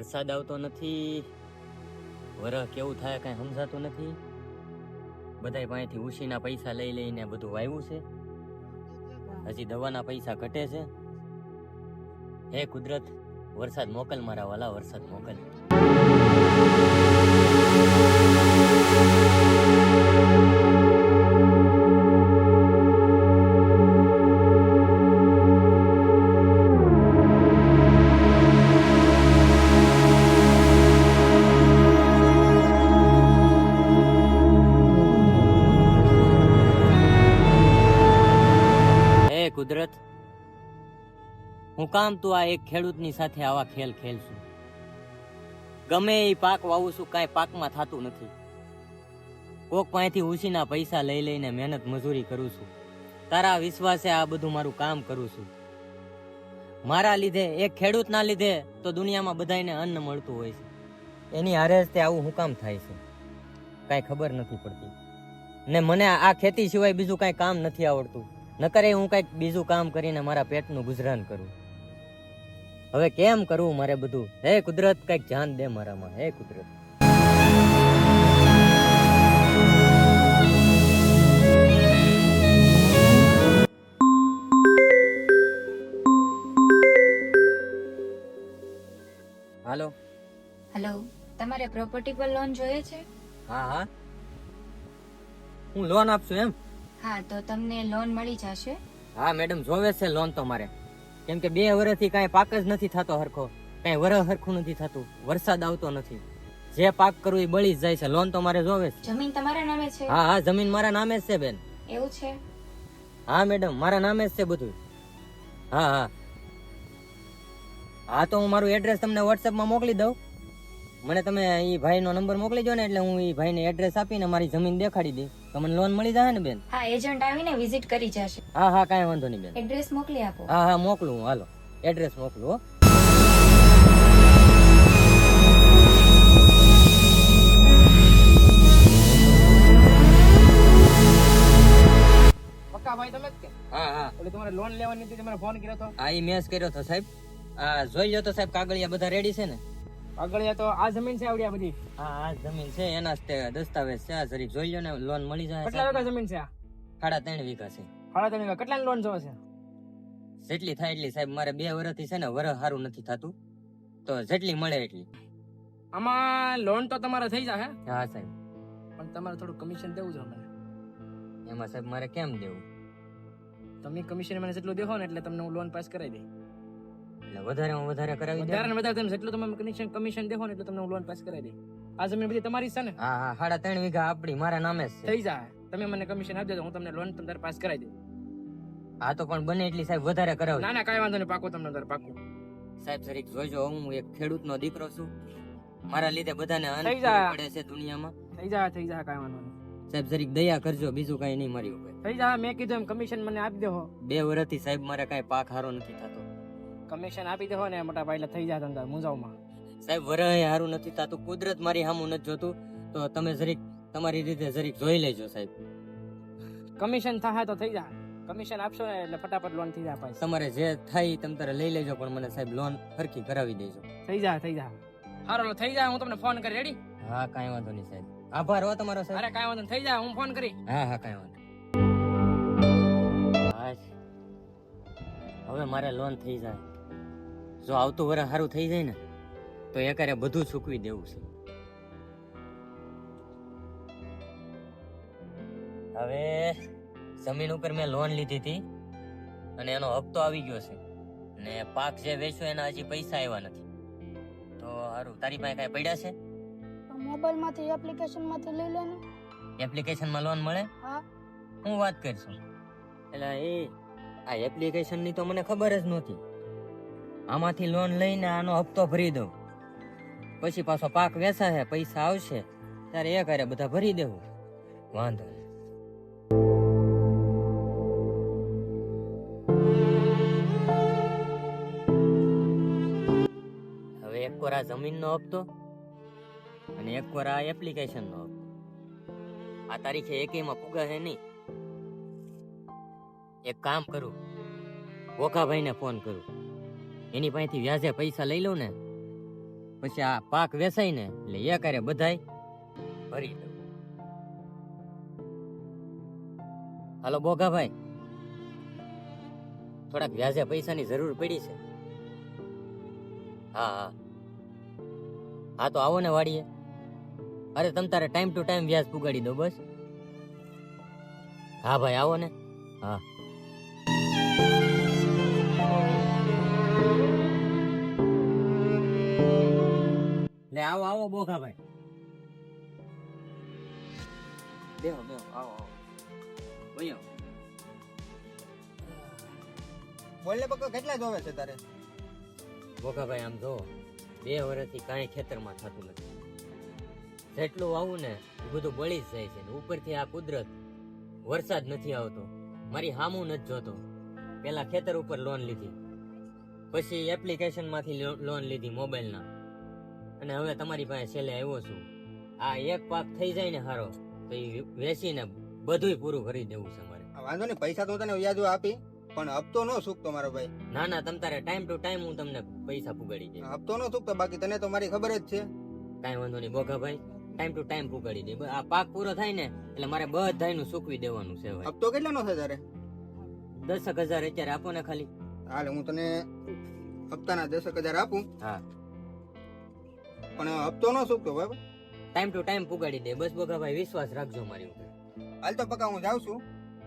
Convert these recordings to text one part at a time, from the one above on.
વરસાદ આવતો નથી, વરહ કેવું થાય કઈ સમજાતું નથી. બધાય પાસેથી ઉશીના પૈસા લઈ લઈને બધું વાવ્યું છે. હજી દવાના પૈસા ઘટે છે. હે કુદરત, વરસાદ મોકલ મારા વાલા, વરસાદ મોકલ. કુદરત, હું કામ તું આ એક ખેડૂતની સાથે આવા ખેલ ખેલશું? ગમે એ પાક વાવું છું, કાંઈ પાકમાં થતું નથી. કોક પાસેથી ઉછીના પૈસા લઈ લઈને મહેનત મજૂરી કરું છું. તારા વિશ્વાસે આ બધું મારું કામ કરું છું. મારા લીધે, એક ખેડૂતના લીધે તો દુનિયામાં બધાને અન્ન મળતું હોય છે. એની હારે જ તે આવું હું કામ થાય છે, કાંઈ ખબર નથી પડતી. ને મને આ ખેતી સિવાય બીજું કાંઈ કામ નથી આવડતું. નકરે હું કંઈક બીજું કામ કરીને મારા પેટનું ગુજરાન કરું. હવે કેમ કરવું મારે બધું? હે કુદરત, કંઈક જાન દે મારામાં. હે કુદરત. હાલો. હેલો, તમારે પ્રોપર્ટી પર લોન જોઈએ છે? હા હા, હું લોન આપશું એમ? હા, તો તમને લોન મળી જશે. હા મેડમ, જોવે છે લોન તો મારે. કેમ કે 2 વર્ષથી કાંઈ પાક જ નથી થતો હરખો, કાંઈ વરહ હરખું નથી થતું, વરસાદ આવતો નથી. જે પાક કરવું એ બળી જ જાય છે. લોન તો મારે જોવે છે. જમીન તમારા નામે છે? હા હા, જમીન મારા નામે જ છે બેન. એવું છે? હા મેડમ, મારા નામે જ છે બધું. હા હા હા, તો હું મારું એડ્રેસ તમને વોટ્સએપમાં મોકલી દઉં. મને તમે એ ભાઈનો નંબર મોકલી દો ને, એટલે હું એ ભાઈને એડ્રેસ આપીને મારી જમીન દેખાડી દઈ તો મને લોન મળી જાય ને બેન? હા, એજન્ટ આવીને વિઝિટ કરી જશે. હા હા, કાંઈ વાંધો નહીં બેન. એડ્રેસ મોકલી આપો. હા હા, મોકલું. હાલો, એડ્રેસ મોકલું. હો. પક્કા ભાઈ તમે જ કે? હા હા, એટલે તમારે લોન લેવાની હતી, તમારે ફોન કર્યો હતો? હા, એ મેસ કર્યો હતો સાહેબ. આ જોઈ લો તો સાહેબ, કાગળિયા બધા રેડી છે ને? આગળ તો આ જમીન છે આવડી આ બધી? હા, આ જમીન છે, એના જ તે દસ્તાવેજ છે. આ જરીક જોઈ લો ને, લોન મળી જાય. કેટલા વીઘા જમીન છે આ? 3.5 વીઘા છે. 3.5 વીઘા. કેટલાની લોન જોવે છે? જેટલી થાય એટલી સાહેબ. મારે 2 વર્ષથી છે ને વરહ સારું નથી થતું, તો જેટલી મળે એટલી. આમાં લોન તો તમારે થઈ જશે, હા સાહેબ. પણ તમારે થોડું કમિશન દેવું છે મને. એમાં સાહેબ મારે કેમ દેવું? તમે કમિશન મને જેટલું દેખો ને એટલે તમને હું લોન પાસ કરાવી દઈ. એટલે વધારે કરાવી દે? વધારે ને વધારે તમે જેટલું તમે કમિશન દેખો ને એટલે તમને હું લોન પાસ કરાવી દઈ. આ જમીન બધી તમારી છે ને? હા હા, 3.5 વીઘા આપણી મારા નામે જ છે. થઈ જાય. તમે મને કમિશન આપી દો, હું તમને લોન તમારે પાસ કરાવી દઉં. હા, તો પણ બને એટલી સાહેબ વધારે કરાવજો. ના ના, કાંઈ વાંધો નહીં, પાકું તમને પાકું. સાહેબ જરીક જોઈજો, હું એક ખેડૂતનો દીકરો છું. મારા લીધે બધાને અન્ન થઈ જાય. પડે છે દુનિયામાં. થઈ જાય, કાંઈ વાંધો નહીં. સાહેબ જરીક દયા કરજો, બીજું કઈ નહીં મારી ઉપર. થઈ જાય, મેં કીધું એમ કમિશન મને આપી દેહો. 2 વર્ષથી સાહેબ મારે કઈ પાક સારો નથી થતો. કમિશન આપી દેહો ને મોટા ભાઈ, એટલે થઈ જાય તમને મુંજાવમાં. સાહેબ વરહ સારું નથી થતું, કુદરત મારી સામું નથી જોતું, તો તમે જરીક તમારી રીતે જરીક જોઈ લેજો સાહેબ. કમિશન થાય તો થઈ જાય. કમિશન આપશો ને એટલે ફટાફટ લોન થઈ જાય. તમારે જે થાય તમે તારે લઈ લેજો, પણ મને સાહેબ લોન ફરકી કરાવી દેજો. થઈ જાય. હારો, થઈ જાય, હું તમને ફોન કરી. રેડી? હા, કાંઈ વાંધો નહીં સાહેબ. આભાર હો તમારો સાહેબ. અરે કાંઈ વાંધો નહીં, થઈ જાય, હું ફોન કરી. હા, કાંઈ વાંધો. હવે મારે લોન થઈ જાય. જો આવતું વરસ સારું થઈ જાય ને, તો એકારે બધું ચૂકવી દેવું છે. હવે જમીન ઉપર મેં લોન લીધી હતી અને એનો હપ્તો આવી ગયો છે, ને પાક જે વેચ્યો એના હજી પૈસા આવ્યા નથી. તો સારું, તારી પાસે કાંઈ પડ્યા છે? મોબાઈલ માંથી એપ્લિકેશન માંથી લઈ લે ને. એપ્લિકેશન માં લોન મળે? હા. હું વાત કરશું. એટલે આ એપ્લિકેશન ની તો મને ખબર જ નહોતી. આમાંથી લોન લઈને આનો હપ્તો ભરી દઉં, પછી પાછો પાક વેચાશે, પૈસા આવશે ત્યારે એ કરે બધા ભરી દેવું. વાંધો નહીં. હવે એક વાર આ જમીનનો હપ્તો અને એક વાર આ એપ્લિકેશનનો હપ્તો. આ તારીખે એકેયમાં પુગાશે નહીં. એક કામ કરું, વોકાભાઈને ફોન કરું, એની પાસેથી વ્યાજે પૈસા લઈ લઉં ને, પછી આ પાક વેચાય ને એટલે એ કરે બધાય ભરી દઉં. હાલો બોગાભાઈ, થોડાક વ્યાજે પૈસાની જરૂર પડી છે. હા હા હા, તો આવો ને વાડીએ. અરે તમ તારે ટાઈમ ટુ ટાઈમ વ્યાજ પુગાડી દો બસ. હા ભાઈ આવો ને. હા લે આવો આવો બોગાભાઈ. બેહો બેહો, આવો આવો. બોલ્યો બોલે બકો કેટલા જોવે છે તારે? બોગાભાઈ આમ જો 2 વર્ષથી કાંઈ ખેતરમાં થતું નથી. જેટલું વાવું ને એ બધું બળી જ જાય છે ને ઉપરથી આ કુદરત વરસાદ નથી આવતો, મારી હામું નથી જોતો. પેલા ખેતર ઉપર લોન લીધી, પછી એપ્લિકેશન માંથી લોન લીધી મોબાઈલના, અને હવે તમારી પાસે છેલ્લે આવ્યો છું. આ એક પાક થઈ જાય ને હારો તો એ વેચીને બધુંય પૂરું કરી દેવું છે મારે. વાંધો નહીં, પૈસા તો તને વ્યાજો આપી, પણ હપ્તો નો ચૂકતો મારો ભાઈ. ના ના, તમ તારે ટાઈમ ટુ ટાઈમ હું તમને પૈસા પુગાડી દઈશ. હપ્તો નો ચૂકતો, બાકી તને તો મારી ખબર જ છે. કાંઈ વાંધો નહીં બોગાભાઈ, ટાઈમ ટુ ટાઈમ પુગાડી દે. આ પાક પૂરો થાય ને એટલે મારે બધાયનું ચૂકવી દેવાનું છે ભાઈ. હપ્તો કેટલાનો છે તારે? 10,000 અત્યારે આપો ને ખાલી. હાલે હું તને હપ્તાના 10,000 આપું. હા, પણ હપ્તો નો ચૂકતો બરાબર. ટાઈમ ટુ ટાઈમ પુગાડી દે બસ બોગાભાઈ, વિશ્વાસ રાખજો મારી ઉપર. હાલ તો પકા હું જાઉં છું,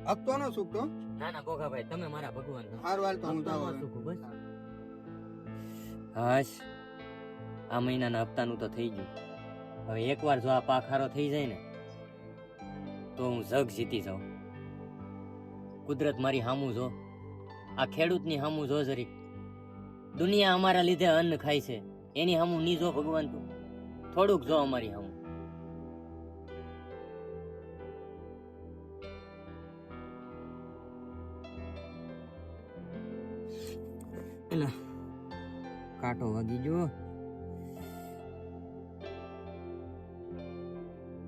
હપ્તો નો ચૂકતો. ના ના બોગાભાઈ, તમે મારા ભગવાન છો. સારું હાલ તો હું હપ્તો ન જાઉં. ચૂકું બસ. હાશ, આ મહિનાના હપ્તાનું તો થઈ ગયું. હવે એકવાર જો આ પાક હારો થઈ જાય ને તો હું જગ જીતી જાઉં. કુદરત મારી હામું જો, આ ખેડૂતની હામું જો જરીક. દુનિયા અમારા લીધે અન્ન ખાય છે, એની હામું ની જો ભગવાન, તું થોડુંક જો અમારી હામું. એલા કાંટો વાગી ગયો.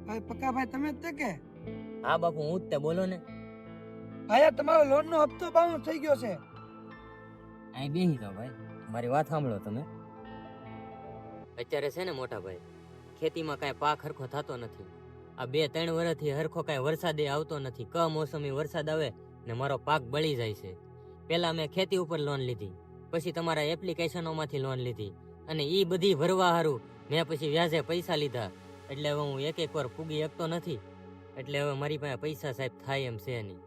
ભાઈ પક્કા ભાઈ તમે જ તે કે? હા બાપુ હું જ તે, બોલો ને. ભાઈ આ તમારો લોન નો હપ્તો બાઉન્સ થઈ ગયો છે. અહીં બેસી જાઓ ભાઈ, મારી વાત સાંભળો તમે. અત્યારે છે ને મોટા ભાઈ, ખેતીમાં કાંઈ પાક હરખો થતો નથી. આ 2-3 વર્ષથી હરખો કાંઈ વરસાદે આવતો નથી. કમોસમી વરસાદ આવે ને મારો પાક બળી જાય છે. પેલા મેં ખેતી ઉપર લોન લીધી, પછી તમારા એપ્લિકેશનોમાંથી લોન લીધી, અને એ બધી ભરવા હારું મેં પછી વ્યાજે પૈસા લીધા. એટલે હવે હું એક વાર પૂગી શકતો નથી. એટલે હવે મારી પાસે પૈસા સાહેબ થાય એમ છે નહીં.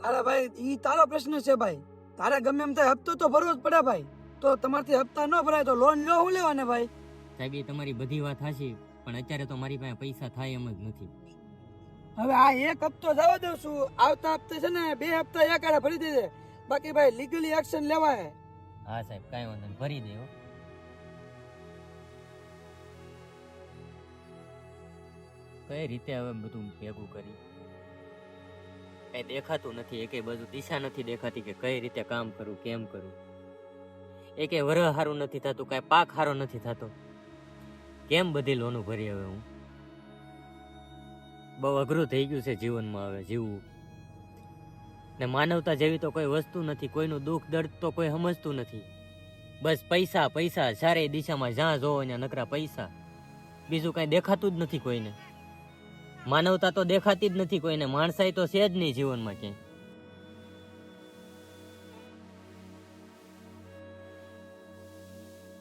તારા ભાઈ ઈ તારો પ્રશ્ન છે ભાઈ, તારે ગમે એમ થાય હપ્તો તો ભરવો જ પડે ભાઈ. તો તમારથી હપ્તા ન ભરાય તો લોન લો હું લેવાને ભાઈ. સાહેબ એ તમારી બધી વાત હાચી, પણ અત્યારે તો મારી પાસે પૈસા થાય એમ જ નથી. હવે આ એક હપ્તો જવા દઉં છું, આવતા હપ્તે છે ને 2 હપ્તા એકારે ભરી દેજે, બાકી ભાઈ લીગલી એક્શન લેવાય. હા સાહેબ કાંઈ વાંધો નહીં, ભરી દે હો. કઈ રીતે હવે બધું ભેગું કરી, કઈ દેખાતું નથી. એકે બાજુ દિશા નથી દેખાતી કે કઈ રીતે કામ કરું, કેમ કરું. એકે વરહ હારું નથી થતું, કઈ પાક હારો નથી થતો. કેમ બધી લોનું ભરી હવે હું? બહુ અઘરું થઈ ગયું છે જીવનમાં હવે જીવવું. ને માનવતા જેવી તો કોઈ વસ્તુ નથી, કોઈનું દુઃખ દર્દ તો કોઈ સમજતું નથી. બસ પૈસા પૈસા, ચારેય દિશામાં જ્યાં જોવો ત્યાં નકરા પૈસા. બીજું કઈ દેખાતું જ નથી કોઈને. માનવતા તો દેખાતી જ નથી કોઈને, માણસાઈ તો છે જ નહીં જીવનમાં ક્યાંય.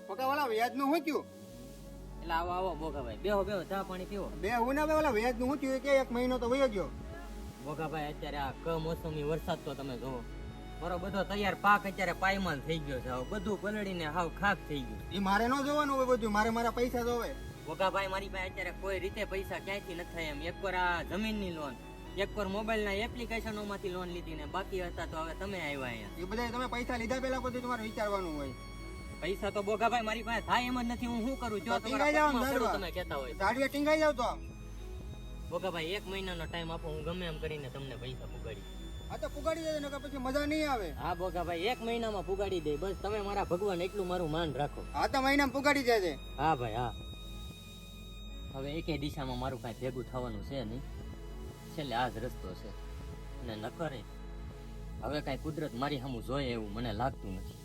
પકા વાળા વ્યાજ નું શું થયું? એટલે આવો આવો બોગાભાઈ, બેહો બેહો, ચા પાણી પીવો. બે હું ના ઓલા વ્યાજ નું શું થયું કે 1 મહિનો તો વયો ગયો. બોગાભાઈ અત્યારે આ કમોસમી વરસાદ તો તમે જોવો, મારો બધો તૈયાર પાક અત્યારે પાયમાલ થઈ ગયો છે. હવે બધું પલળીને હાવ ખાક થઈ ગયું. એ મારે ન જોવાનું હોય બધું, મારે મારા પૈસા જોવે. બોગાભાઈ મારી પાસે અત્યારે કોઈ રીતે પૈસા ક્યાંયથી નથી થાય એમ. એકવાર આ જમીનની લોન, એકવાર મોબાઈલના એપ્લિકેશનોમાંથી લોન લીધી ને બાકી હતા તો હવે તમે આવ્યા અહીંયા. એ બધા તમે પૈસા લીધા પેલા પછી તમારે વિચારવાનું હોય. પૈસા તો બોગાભાઈ મારી પાસે થાય એમ જ નથી. હું શું કરું? જો ટીંગાઈ જાવ ને તમારા દાડવા. તમે કહેતા હોય દાડિયા ટીંગાઈ જાવ તો. બોગાભાઈ 1 મહિનાનો ટાઈમ આપો, હું ગમે એમ કરીને તમને પૈસા પુગાડી. આ તો પુગાડી દેજો નકર પછી મજા નહીં આવે. હા બોગાભાઈ 1 મહિનામાં પુગાડી દે બસ. તમે મારા ભગવાન એટલું મારું માન રાખો. આ તો મહિનામાં પુગાડી દેજે. હા ભાઈ હા. હવે એકે દિશામાં મારું કાંઈ ભેગું થવાનું છે નહીં. છેલ્લે આ જ રસ્તો છે અને ન કરે હવે કાંઈ કુદરત મારી સામું જોઈએ એવું મને લાગતું નથી.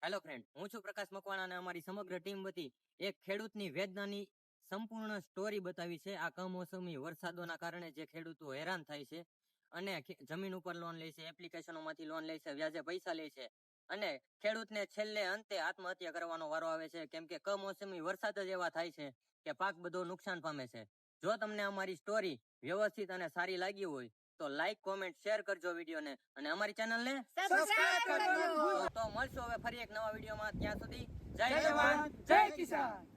હેલો ફ્રેન્ડ, હું છું પ્રકાશ મકવાણા અને અમારી સમગ્ર ટીમ વતી એક ખેડૂતની વેદનાની સંપૂર્ણ સ્ટોરી બતાવી છે. આ કમોસમી વરસાદોના કારણે જે ખેડૂતો હેરાન થાય છે અને જમીન ઉપર લોન લે છે, એપ્લિકેશનોમાંથી લોન લે છે, વ્યાજે પૈસા લે છે અને ખેડૂતને છેલ્લે અંતે આત્મહત્યા કરવાનો વારો આવે છે, કેમ કે કમોસમી વરસાદ જ એવા થાય છે કે પાક બધો નુકસાન પામે છે. જો તમને અમારી સ્ટોરી વ્યવસ્થિત અને સારી લાગી હોય તો લાઈક, કોમેન્ટ, શેર કરજો વિડીયોને અને અમારી ચેનલને સબસ્ક્રાઇબ કરજો. તો મળશું હવે ફરી એક નવા વિડીયોમાં. ત્યાં સુધી જય જય જવાન, જવાન, જય કિસાન.